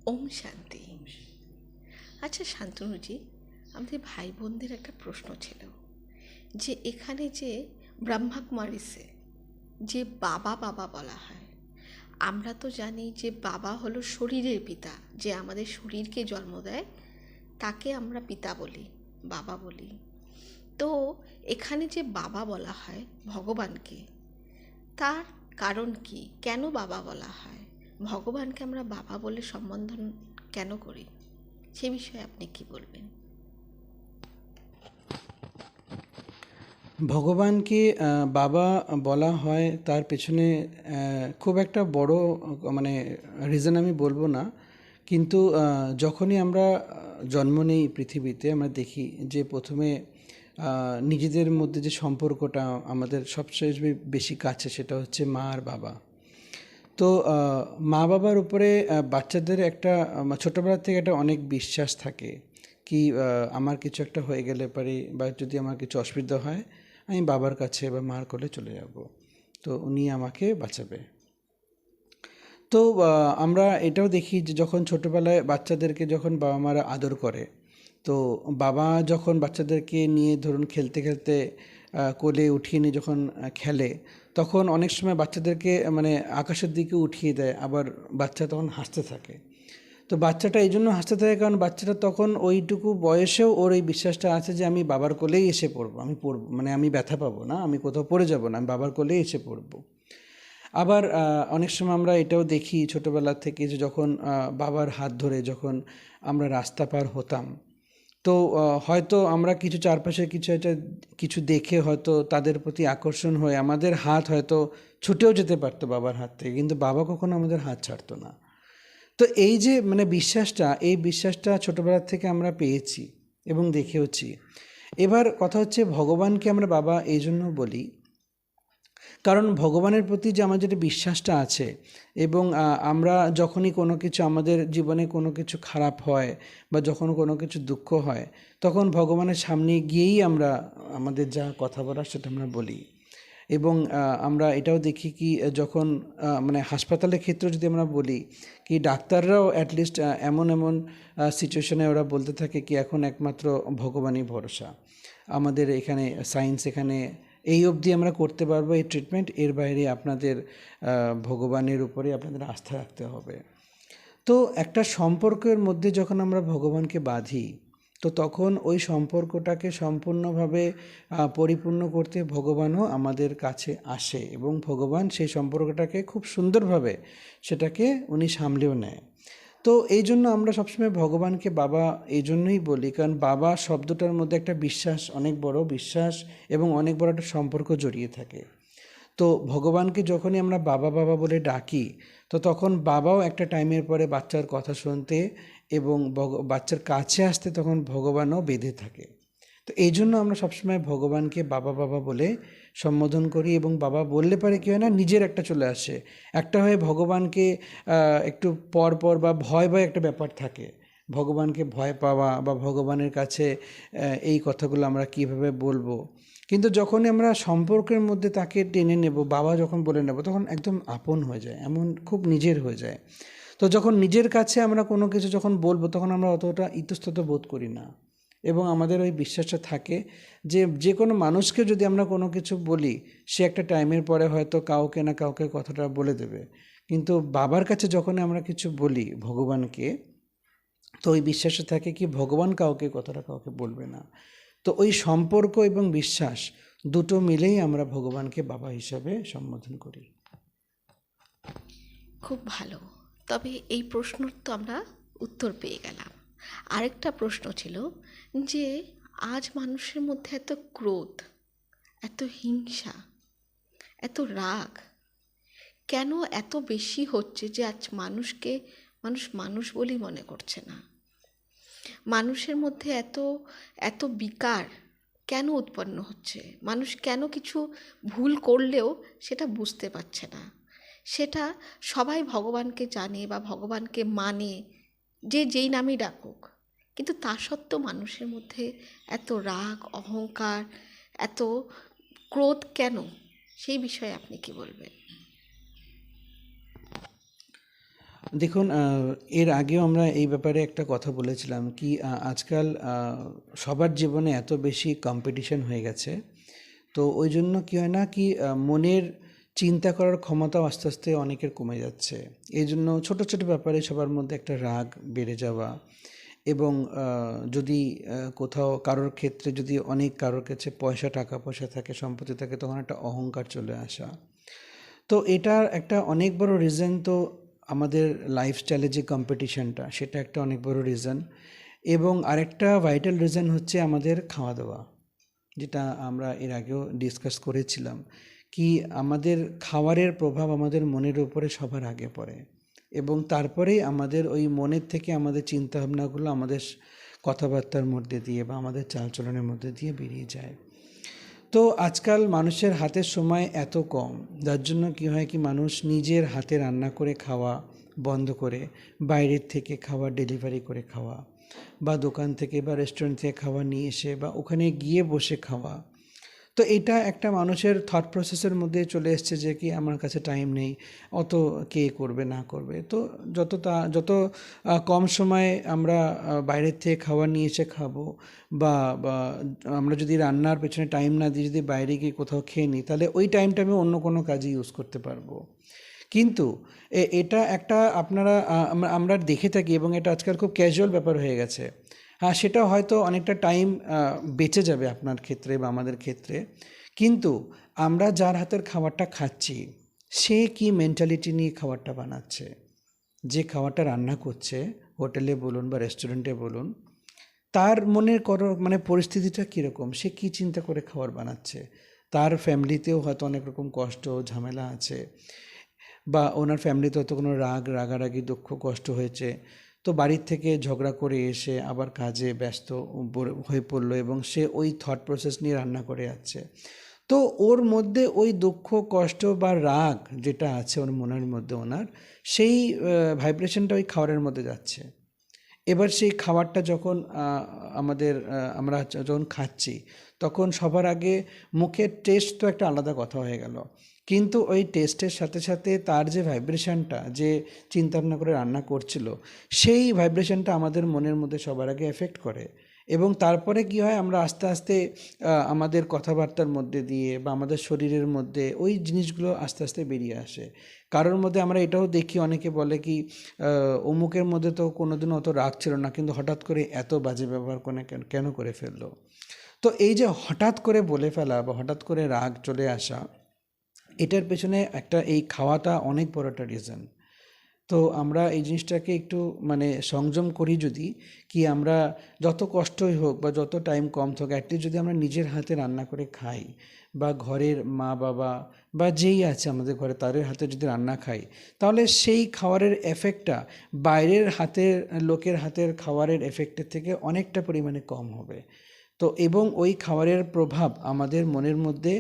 ওম শান্তি। আচ্ছা শান্তনুজি, আমাদের ভাই বোনদের একটা প্রশ্ন ছিল যে এখানে যে ব্রহ্মাকুমারিসে যে বাবা বাবা বলা হয়, আমরা তো জানি যে বাবা হলো শরীরের পিতা, যে আমাদের শরীরকে জন্ম দেয় তাকে আমরা পিতা বলি, বাবা বলি। তো এখানে যে বাবা বলা হয় ভগবানকে, তার কারণ কি? কেন বাবা বলা হয়? ভগবানকে আমরা বাবা বলে সম্বোধন কেন করি? সে বিষয়ে আপনি কি বলবেন? ভগবানকে বাবা বলা হয় তার পেছনে খুব একটা বড় মানে রিজন আমি বলবো না, কিন্তু যখনই আমরা জন্ম নেই পৃথিবীতে, আমরা দেখি যে প্রথমে নিজেদের মধ্যে যে সম্পর্কটা আমাদের সবচেয়ে বেশি কাছে সেটা হচ্ছে মা আর বাবা। তো মা বাবার উপরে বাচ্চাদের একটা ছোটোবেলা থেকে একটা অনেক বিশ্বাস থাকে কি আমার কিছু একটা হয়ে গেলে পারি বা যদি আমার কিছু অসুবিধা হয় আমি বাবার কাছে বা মার কোলে চলে যাব, তো উনি আমাকে বাঁচাবে। তো আমরা এটাও দেখি যে যখন ছোটোবেলায় বাচ্চাদেরকে যখন বাবা মারা আদর করে, তো বাবা যখন বাচ্চাদেরকে নিয়ে ধরুন খেলতে খেলতে কোলে উঠিয়ে নিয়ে যখন খেলে, তখন অনেক সময় বাচ্চাদেরকে মানে আকাশের দিকে উঠিয়ে দেয়, আবার বাচ্চা তখন হাসতে থাকে। তো বাচ্চাটা এই জন্য হাসতে থাকে কারণ বাচ্চাটা তখন ওইটুকু বয়সেও ওর এই বিশ্বাসটা আছে যে আমি বাবার কোলেই এসে পড়বো, আমি পড়বো মানে আমি ব্যথা পাবো না, আমি কোথাও পড়ে যাব না, আমি বাবার কোলেই এসে পড়বো। আবার অনেক সময় আমরা এটাও দেখি ছোটোবেলা থেকে যে যখন বাবার হাত ধরে যখন আমরা রাস্তা পার হতাম, তো হয়তো আমরা কিছু চারপাশে কিছু একটা কিছু দেখে হয়তো তাদের প্রতি আকর্ষণ হয়ে আমাদের হাত হয়তো ছুটেও যেতে পারতো বাবার হাত থেকে, কিন্তু বাবা কখনো আমাদের হাত ছাড়তো না। তো এই যে মানে বিশ্বাসটা, এই বিশ্বাসটা ছোটোবেলার থেকে আমরা পেয়েছি এবং দেখেওছি। এবার কথা হচ্ছে ভগবানকে আমরা বাবা এই জন্য বলি কারণ ভগবানের প্রতি যে আমার যেটা বিশ্বাসটা আছে, এবং আমরা যখনই কোনো কিছু আমাদের জীবনে কোনো কিছু খারাপ হয় বা যখন কোনো কিছু দুঃখ হয়, তখন ভগবানের সামনে গিয়েই আমরা আমাদের যা কথা বলার সেটা আমরা বলি। এবং আমরা এটাও দেখি কি যখন মানে হাসপাতালের ক্ষেত্রে যদি আমরা বলি কি ডাক্তাররাও অ্যাটলিস্ট এমন এমন সিচুয়েশনে ওরা বলতে থাকে কি এখন একমাত্র ভগবানই ভরসা, আমাদের এখানে সায়েন্স এখানে এই অবধি আমরা করতে পারবো এই ট্রিটমেন্ট, এর বাইরে আপনাদের ভগবানের উপরে আপনাদের আস্থা রাখতে হবে। তো একটা সম্পর্কের মধ্যে যখন আমরা ভগবানকে বাঁধি, তো তখন ওই সম্পর্কটাকে সম্পূর্ণভাবে পরিপূর্ণ করতে ভগবানও আমাদের কাছে আসে এবং ভগবান সেই সম্পর্কটাকে খুব সুন্দরভাবে সেটাকে উনি সামলেও নেয়। তো এই জন্য আমরা সবসময় ভগবানকে বাবা এই জন্যই বলি কারণ বাবা শব্দটার মধ্যে একটা বিশ্বাস, অনেক বড় বিশ্বাস এবং অনেক বড় একটা সম্পর্ক জড়িয়ে থাকে। তো ভগবানকে যখনই আমরা বাবা বাবা বলে ডাকি, তো তখন বাবাও একটা টাইমের পরে বাচ্চার কথা শুনতে এবং বাচ্চার কাছে আসতে তখন ভগবানও বেঁধে থাকে। তো এই জন্য আমরা সবসময় ভগবানকে বাবা বাবা বলে সম্বোধন করি, এবং বাবা বললে পারে কী হয় না, নিজের একটা চলে আসে। একটা হয়ে ভগবানকে একটু পর পর বা ভয় ভয় একটা ব্যাপার থাকে, ভগবানকে ভয় পাওয়া বা ভগবানের কাছে এই কথাগুলো আমরা কীভাবে বলবো। কিন্তু যখনই আমরা সম্পর্কের মধ্যে তাকে টেনে নেব, বাবা যখন বলে নেব, তখন একদম আপন হয়ে যায়, এমন খুব নিজের হয়ে যায়। তো যখন নিজের কাছে আমরা কোনো কিছু যখন বলবো তখন আমরা অতটা ইতস্তত বোধ করি না, এবং আমাদের ওই বিশ্বাসটা থাকে যে যে কোনো মানুষকে যদি আমরা কোনো কিছু বলি, সে একটা টাইমের পরে হয়তো কাউকে না কাউকে কথাটা বলে দেবে। কিন্তু বাবার কাছে যখন আমরা কিছু বলি ভগবানকে, তো ওই বিশ্বাসটা থাকে কি ভগবান কাউকে কথাটা কাউকে বলবে না। তো ওই সম্পর্ক এবং বিশ্বাস দুটো মিলেই আমরা ভগবানকে বাবা হিসাবে সম্বোধন করি। খুব ভালো। তবে এই প্রশ্নর তো আমরা উত্তর পেয়ে গেলাম। আরেকটা প্রশ্ন ছিল যে আজ মানুষের মধ্যে এত ক্রোধ, এত হিংসা, এত রাগ কেন এত বেশি হচ্ছে যে আজ মানুষকে মানুষ মানুষ বলেই মনে করছে না? মানুষের মধ্যে এত এত বিকার কেন উৎপন্ন হচ্ছে? মানুষ কেন কিছু ভুল করলেও সেটা বুঝতে পারছে না? সেটা সবাই ভগবানকে জানে বা ভগবানকে মানে, যে যেই নামেই ডাকুক, কিন্তু তা সত্ত্বেও মানুষের মধ্যে এত রাগ, অহংকার, এত ক্রোধ কেন? সেই বিষয়ে আপনি কি বলবেন? দেখুন, এর আগেও আমরা এই ব্যাপারে একটা কথা বলেছিলাম কি আজকাল সবার জীবনে এত বেশি কম্পিটিশন হয়ে গেছে। তো ওই জন্য কী হয় না কি মনের চিন্তা করার ক্ষমতাও আস্তে আস্তে অনেকের কমে যাচ্ছে। এই জন্য ছোটো ছোটো ব্যাপারে সবার মধ্যে একটা রাগ বেড়ে যাওয়া, এবং যদি কোথাও কারোর ক্ষেত্রে যদি অনেক কারোর কাছে টাকা পয়সা থাকে, সম্পত্তি থাকে, তখন একটা অহংকার চলে আসা। তো এটার একটা অনেক বড় রিজন তো আমাদের লাইফস্টাইলে যে কম্পিটিশনটা, সেটা একটা অনেক বড় রিজন। এবং আরেকটা ভাইটাল রিজন হচ্ছে আমাদের খাওয়া দাওয়া, যেটা আমরা এর আগেও ডিসকাস করেছিলাম কি আমাদের খাবারের প্রভাব আমাদের মনের উপরে সবার আগে পড়ে, এবং তারপরেই আমাদের ওই মনের থেকে আমাদের চিন্তাভাবনাগুলো আমাদের কথাবার্তার মধ্যে দিয়ে বা আমাদের চালচলনের মধ্যে দিয়ে বেরিয়ে যায়। তো আজকাল মানুষের হাতের সময় এত কম, যার জন্য কী হয় কি মানুষ নিজের হাতে রান্না করে খাওয়া বন্ধ করে বাইরের থেকে খাবার ডেলিভারি করে খাওয়া, বা দোকান থেকে বা রেস্টুরেন্ট থেকে খাবার নিয়ে এসে বা ওখানে গিয়ে বসে খাওয়া। তো এটা একটা মানুষের থট প্রসেসের মধ্যে চলে এসছে যে কি আমার কাছে টাইম নেই, অত কে করবে না করবে। তো যত কম সময়ে আমরা বাইরের থেকে খাবার নিয়ে এসে খাবো, বা বা আমরা যদি রান্নার পেছনে টাইম না দিয়ে যদি বাইরে গিয়ে কোথাও খেয়ে নিই, তাহলে ওই টাইমটা আমি অন্য কোনো কাজে ইউজ করতে পারবো। কিন্তু এটা একটা আপনারা আমরা দেখে থাকি, এবং এটা আজকাল খুব ক্যাজুয়াল ব্যাপার হয়ে গেছে। হ্যাঁ, সেটা হয়তো অনেকটা টাইম বেঁচে যাবে আপনার ক্ষেত্রে বা আমাদের ক্ষেত্রে, কিন্তু আমরা যার হাতের খাবারটা খাচ্ছি, সে কি মেন্টালিটি নিয়ে খাবারটা বানাচ্ছে, যে খাবারটা রান্না করছে, হোটেলে বলুন বা রেস্টুরেন্টে বলুন, তার মনের মানে পরিস্থিতিটা কীরকম, সে কী চিন্তা করে খাবার বানাচ্ছে। তার ফ্যামিলিতেও হয়তো অনেক রকম কষ্ট ঝামেলা আছে, বা ওনার ফ্যামিলিতে হয়তো কোনো রাগারাগি দুঃখ কষ্ট হয়েছে, তো বাড়ির থেকে ঝগড়া করে এসে আবার কাজে ব্যস্ত হয়ে পড়লো, এবং সে ওই থট প্রসেস নিয়ে রান্না করে যাচ্ছে। তো ওর মধ্যে ওই দুঃখ কষ্ট বা রাগ যেটা আছে ওর মনের মধ্যে, ওনার সেই ভাইব্রেশনটা ওই খাবারের মধ্যে যাচ্ছে। এবার সেই খাবারটা যখন আমরা যখন খাচ্ছি, তখন সবার আগে মুখের টেস্ট তো একটা আলাদা কথা হয়ে গেল, কিন্তু ওই টেস্টের সাথে সাথে তার যে ভাইব্রেশনটা, যে চিন্তাভাবনা করে রান্না করছিল, সেই ভাইব্রেশনটা আমাদের মনের মধ্যে সবার আগে এফেক্ট করে। এবং তারপরে কি হয়, আমরা আস্তে আস্তে আমাদের কথাবার্তার মধ্যে দিয়ে বা আমাদের শরীরের মধ্যে ওই জিনিসগুলো আস্তে আস্তে বেরিয়ে আসে। কারোর মধ্যে আমরা এটাও দেখি, অনেকে বলে কি অমুকের মধ্যে তো কোনোদিনও অত রাগ ছিল না, কিন্তু হঠাৎ করে এত বাজে ব্যবহার করে কেন করে ফেললো। তো এই যে হঠাৎ করে বলে ফেলা বা হঠাৎ করে রাগ চলে আসা, এটার পেছনে একটা এই খাওয়াটা অনেক বড় একটা রিজন। তো আমরা এই জিনিসটাকে একটু মানে সংযম করি, যদি কি আমরা যত কষ্টই হোক বা যত টাইম কম থাক, অ্যাটলিস্ট যদি আমরা নিজের হাতে রান্না করে খাই, বা ঘরের মা বাবা বা যেই আছে আমাদের ঘরে তাদের হাতে যদি রান্না খাই, তাহলে সেই খাবারের এফেক্টটা বাইরের হাতের লোকের হাতের খাবারের এফেক্টের থেকে অনেকটা পরিমাণে কম হবে। তো এবং ওই খাবারের প্রভাব আমাদের মনের মধ্যে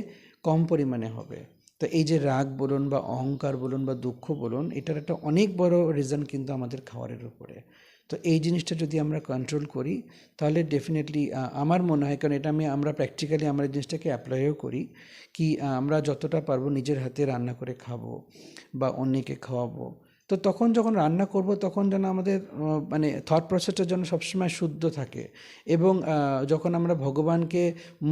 কম পরিমাণে হবে। তো এই যে রাগ বলুন বা অহংকার বলুন বা দুঃখ বলুন, এটার একটা অনেক বড় রিজন কিন্তু আমাদের খাবারের উপরে। তো এই জিনিসটা যদি আমরা কন্ট্রোল করি, তাহলে ডেফিনেটলি আমার মনে হয়, কারণ এটা আমরা প্র্যাকটিক্যালি আমরা এই জিনিসটাকে অ্যাপ্লাইও করি, কি আমরা যতটা পারবো নিজের হাতে রান্না করে খাবো বা অন্যকে খাওয়াবো। তো তখন যখন রান্না করব, তখন যেন আমাদের মানে থট প্রসেসটা যেন সবসময় শুদ্ধ থাকে, এবং যখন আমরা ভগবানকে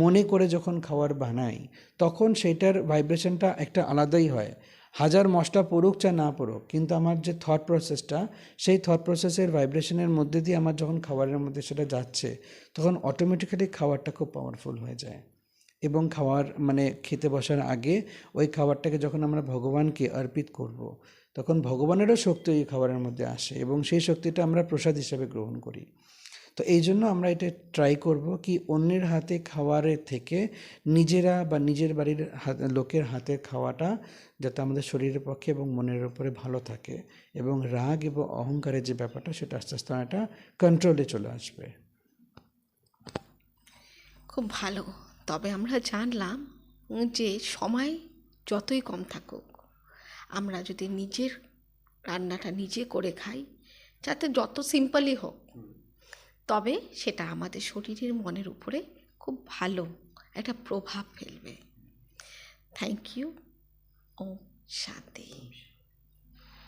মনে করে যখন খাবার বানাই, তখন সেইটার ভাইব্রেশনটা একটা আলাদাই হয়। হাজার মশলা পড়ুক চা না পড়ুক, কিন্তু আমার যে থট প্রসেসটা, সেই থট প্রসেসের ভাইব্রেশনের মধ্যে দিয়ে আমার যখন খাবারের মধ্যে সেটা যাচ্ছে, তখন অটোমেটিক্যালি খাবারটা খুব পাওয়ারফুল হয়ে যায়। এবং খাওয়ার মানে খেতে বসার আগে ওই খাবারটাকে যখন আমরা ভগবানকে অর্পিত করব, তখন ভগবানেরও শক্তি ওই খাবারের মধ্যে আসে, এবং সেই শক্তিটা আমরা প্রসাদ হিসাবে গ্রহণ করি। তো এই জন্য আমরা এটা ট্রাই করব কি অন্যের হাতে খাওয়ারের থেকে নিজেরা বা নিজের বাড়ির লোকের হাতে খাওয়াটা যাতে আমাদের শরীরের পক্ষে এবং মনের উপরে ভালো থাকে, এবং রাগ এবং অহংকারের যে ব্যাপারটা, সেটা আস্তে আস্তে একটা কন্ট্রোলে চলে আসবে। খুব ভালো। তবে আমরা জানলাম যে সময় যতই কম থাকুক, আমরা যদি নিজের রান্নাটা নিজে করে খাই, যাতে যত সিম্পলই হোক, তবে সেটা আমাদের শরীরের মনের উপরে খুব ভালো একটা প্রভাব ফেলবে। Thank you. ও শান্তি।